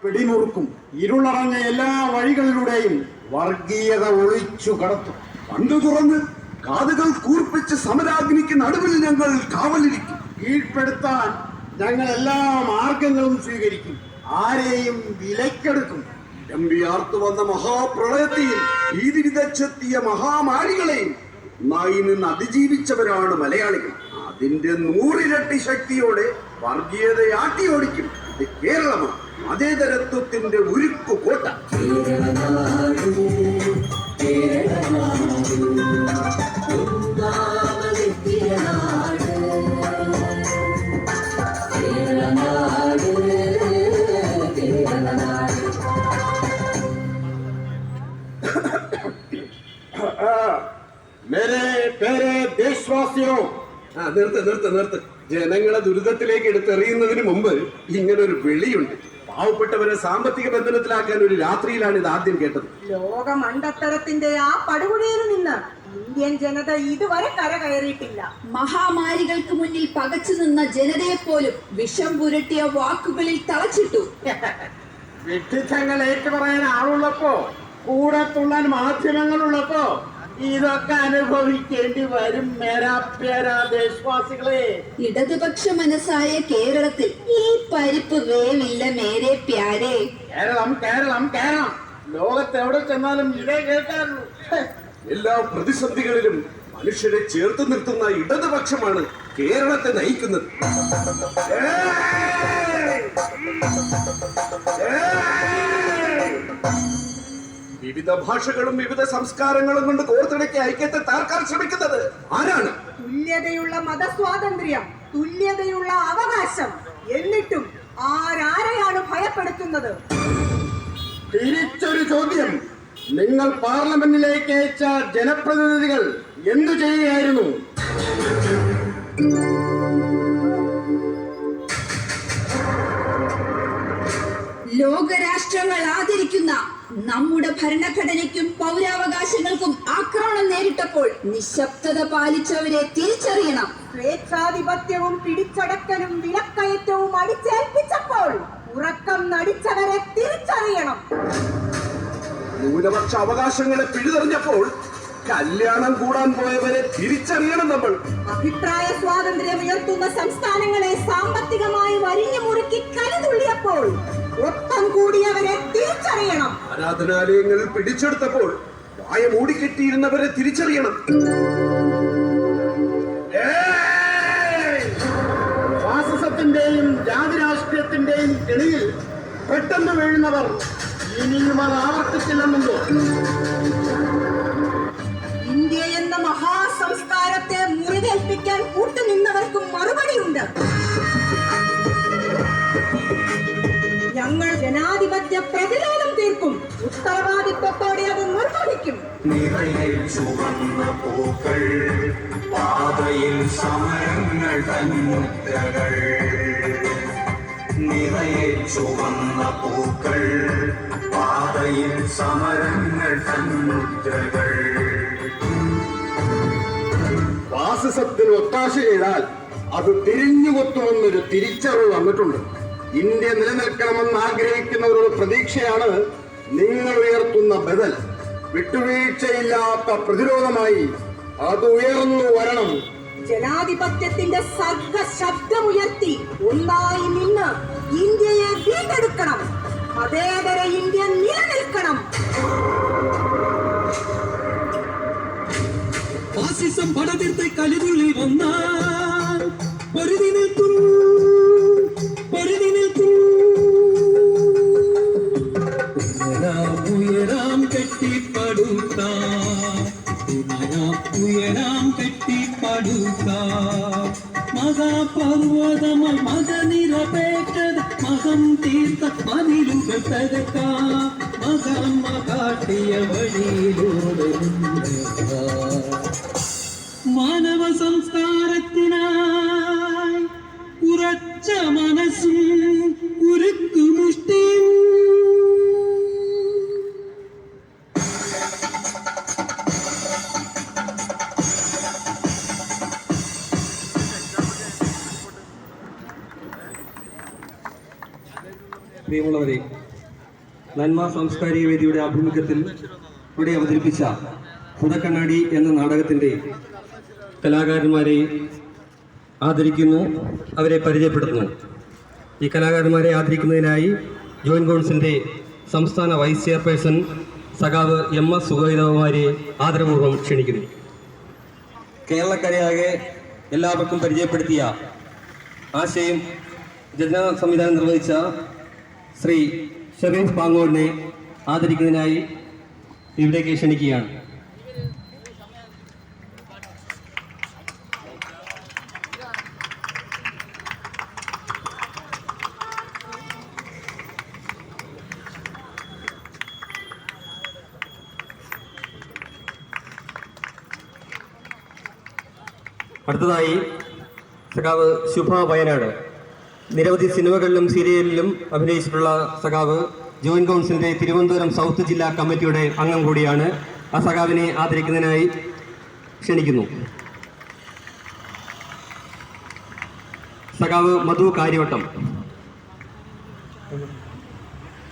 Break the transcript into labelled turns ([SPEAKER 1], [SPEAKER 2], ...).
[SPEAKER 1] പിടിമുറുക്കും. ഇരുളറഞ്ഞ എല്ലാ വഴികളിലൂടെയും വർഗീയത ഒളിച്ചു കടത്തും.
[SPEAKER 2] പണ്ടു തുറന്ന് കാതുകൾ കൂർപ്പിച്ച് സമരാഗ്നിക്ക് നടുവിൽ ഞങ്ങൾ കാവലിരിക്കും.
[SPEAKER 1] കീഴ്പ്പെടുത്താൻ ഞങ്ങൾ എല്ലാ മാർഗങ്ങളും സ്വീകരിക്കും. ആരെയും വിലക്കെടുക്കും.
[SPEAKER 2] എംബിയാർത്തു വന്ന മഹാപ്രളയത്തെയും ഭീതി വിതച്ചെത്തിയ മഹാമാരികളെയും ഒന്നായി നിന്ന് അതിജീവിച്ചവരാണ് മലയാളികൾ. അതിന്റെ 100 ഇരട്ടി ശക്തിയോടെ വർഗീയതയെ ആട്ടിയോടിക്കും. ഇത് കേരളമാണ്, മതേതരത്വത്തിന്റെ ഉരുക്കു കോട്ട. നിർത്ത്. ജനങ്ങളെ ദുരിതത്തിലേക്ക് എടുത്തെറിയുന്നതിന് മുമ്പ് ഇങ്ങനൊരു വിളിയുണ്ട്. പാവപ്പെട്ടവരെ സാമ്പത്തിക ബന്ധനത്തിലാക്കാൻ ഒരു രാത്രിയിലാണ് ഇത് ആദ്യം കേട്ടത്.
[SPEAKER 3] ലോകമണ്ടത്തരത്തിന്റെ ആ പടുകുഴിയിൽ നിന്ന് ഇന്ത്യൻ ജനത ഇതുവരെ കരകയറിയിട്ടില്ല.
[SPEAKER 4] മഹാമാരികൾക്ക് മുന്നിൽ പകച്ചു നിന്ന ജനതയെ പോലും വിഷം പുരട്ടിയ വാക്കുകളിൽ തളച്ചിട്ടു.
[SPEAKER 1] വിഡ്ഢിത്തങ്ങൾ ഏറ്റുപറയാൻ ആളുള്ളപ്പോ, കൂടെ തുള്ളാൻ മാധ്യമങ്ങളുള്ളപ്പോ ഇതൊക്കെ അനുഭവിക്കേണ്ടി വരും. ദേശവാസികളെ,
[SPEAKER 4] ഇടതുപക്ഷ മനസ്സായ കേരളത്തിൽ ഈ പരിപ്പ് വേവില്ല മേരെ പ്യാരെ.
[SPEAKER 1] കേരളം ലോകത്ത് എവിടെ ചെന്നാലും ഇതേ കേൾക്കാറുള്ളൂ.
[SPEAKER 2] എല്ലാ പ്രതിസന്ധികളിലും മനുഷ്യരെ ചേർത്ത് നിർത്തുന്ന ഇടതുപക്ഷമാണ് കേരളത്തെ നയിക്കുന്നത്. വിവിധ ഭാഷകളും വിവിധ സംസ്കാരങ്ങളും കൊണ്ട് കോർത്തിണക്കി ഐക്യത്തെ താർക്കാൻ ശ്രമിക്കുന്നത് ആരാണ്?
[SPEAKER 3] തുല്യതയുള്ള മതസ്വാതന്ത്ര്യം, തുല്യതയുള്ള അവകാശം. എന്നിട്ടും ആരാരെയാണ് ഭയപ്പെടുത്തുന്നത്?
[SPEAKER 1] തിരിച്ചൊരു ചോദ്യം. നിങ്ങൾ പാർലമെന്റിലേക്ക് അയച്ച ജനപ്രതിനിധികൾ എന്തു ചെയ്യുകയായിരുന്നു?
[SPEAKER 4] ലോകരാഷ്ട്രങ്ങൾ ആദരിക്കുന്ന നമ്മുടെ ഭരണഘടനയ്ക്കും പൗരാവകാശങ്ങൾക്കും ആക്രമണം നേരിട്ടപ്പോൾ നിശബ്ദത പാലിച്ചവരെ തിരിച്ചറിയണം.
[SPEAKER 3] സ്വേച്ഛാധിപത്യവും പിടിച്ചടക്കലും വിലക്കയറ്റവും അടിച്ചേൽപ്പിച്ചപ്പോൾ ഉറക്കം നടിച്ചവരെ തിരിച്ചറിയണം.
[SPEAKER 2] ന്യൂനപക്ഷ അവകാശങ്ങളെ പിഴുതെറിഞ്ഞപ്പോൾ കല്യാണം കൂടാൻ പോയവരെ തിരിച്ചറിയണം നമ്മൾ.
[SPEAKER 3] അഭിപ്രായ സ്വാതന്ത്ര്യം ഉയർത്തുന്ന സംസ്ഥാനങ്ങളെ സാമ്പത്തികമായി വരിഞ്ഞു മുറുക്കി കരുതുള്ളിയപ്പോൾ ഒപ്പം കൂടിയവരെ തിരിച്ചറിയണം.
[SPEAKER 2] ആരാധനാലയങ്ങൾ പിടിച്ചെടുത്തപ്പോൾ വായ മൂടിക്കെട്ടിയിരുന്നവരെ തിരിച്ചറിയണം.
[SPEAKER 1] ഫാസിസത്തിന്റെയും ജാതി രാഷ്ട്രീയത്തിന്റെയും കെണിയിൽ പെട്ടെന്ന് വീഴുന്നവർ ഇനിയും അത് ആവർത്തിച്ചില്ലെന്നുണ്ടോ?
[SPEAKER 3] ഇന്ത്യ എന്ന മഹാസംസ്കാരത്തെ മുറിവേൽപ്പിക്കാൻ കൂട്ടുനിന്നവർക്കും മറുപടിയുണ്ട്. ഞങ്ങൾ ജനാധിപത്യ പ്രതിരോധം തീർക്കും. ഉത്തരവാദിത്വത്തോടെ അത് നിർവഹിക്കും.
[SPEAKER 5] നിറയിൽ ചുവന്ന പൂക്കൾ, പാതയിൽ സമരങ്ങൾ തന്മുദ്രകൾ. നിറയിൽ ചുവന്ന പൂക്കൾ, പാതയിൽ സമരങ്ങൾ തന്മുദ്രകൾ.
[SPEAKER 1] ഫാസിസത്തിന് ഒത്താശ ചെയ്താൽ അത് തിരിഞ്ഞുകൊത്തുമെന്നൊരു തിരിച്ചറിവ് വന്നിട്ടുണ്ട്. ഇന്ത്യ നിലനിൽക്കണമെന്ന് ആഗ്രഹിക്കുന്നവരുടെ പ്രതീക്ഷയാണ് നിങ്ങൾ ഉയർത്തുന്ന ബദൽ. വിട്ടുവീഴ്ചയില്ലാത്ത പ്രതിരോധമായി അത് ഉയർന്നു വരണം.
[SPEAKER 3] ജനാധിപത്യത്തിന്റെ സർഗ ശബ്ദമുയർത്തി ഒന്നായി നിന്ന് ഇന്ത്യയെ വീണ്ടെടുക്കണം. മതേതര ഇന്ത്യ നിലനിൽക്കണം.
[SPEAKER 6] ഫാസിസം പടതിർത്ത് കലിതുള്ളി വന്നാൽ പൊരുതി നിൽക്കും. ഉയരാം കെട്ടിപ്പടുത്ത മഹാപർവതമ മതനിരപേക്ഷത മകം തീർത്ത മതിലുകൾ തകർക്കാം. മഹാമ്മ കാട്ടിയ വഴിയിലൂടെ മാനവ സംസ്കാരത്തിനായി ഉറച്ച മനസ്സും ഉരുക്കുമുഷ്ടിയും.
[SPEAKER 7] പ്രിയമുള്ളവരെ, നന്മ സാംസ്കാരിക വേദിയുടെ ആഭിമുഖ്യത്തിൽ ഇവിടെ അവതരിപ്പിച്ച ഭൂതക്കണ്ണാടി എന്ന നാടകത്തിൻ്റെ കലാകാരന്മാരെ ആദരിക്കുന്നു, അവരെ പരിചയപ്പെടുത്തുന്നു. ഈ കലാകാരന്മാരെ ആദരിക്കുന്നതിനായി ജോയിന്റ് കൗൺസിലിൻ്റെ സംസ്ഥാന വൈസ് ചെയർപേഴ്സൺ സഖാവ് MS സുഗൈതകുമാരെ ആദരപൂർവ്വം ക്ഷണിക്കുന്നു. കേരളക്കരയാകെ എല്ലാവർക്കും പരിചയപ്പെടുത്തിയ ആശയം രചനാ സംവിധാനം നിർവഹിച്ച ശ്രീ ഷെറീഫ് പാങ്ങോടിനെ ആദരിക്കുന്നതിനായി ഇവിടേക്ക് ക്ഷണിക്കുകയാണ്. അടുത്തതായി സഖാവ് ശുഭ വയനാട്. നിരവധി സിനിമകളിലും സീരിയലിലും അഭിനയിച്ചിട്ടുള്ള സഖാവ് ജോയിന്റ് കൗൺസിലിൻ്റെ തിരുവനന്തപുരം സൗത്ത് ജില്ലാ കമ്മിറ്റിയുടെ അംഗം കൂടിയാണ്. ആ സഖാവിനെ ആദരിക്കുന്നതിനായി ക്ഷണിക്കുന്നു. സഖാവ് മധു കാര്യവട്ടം.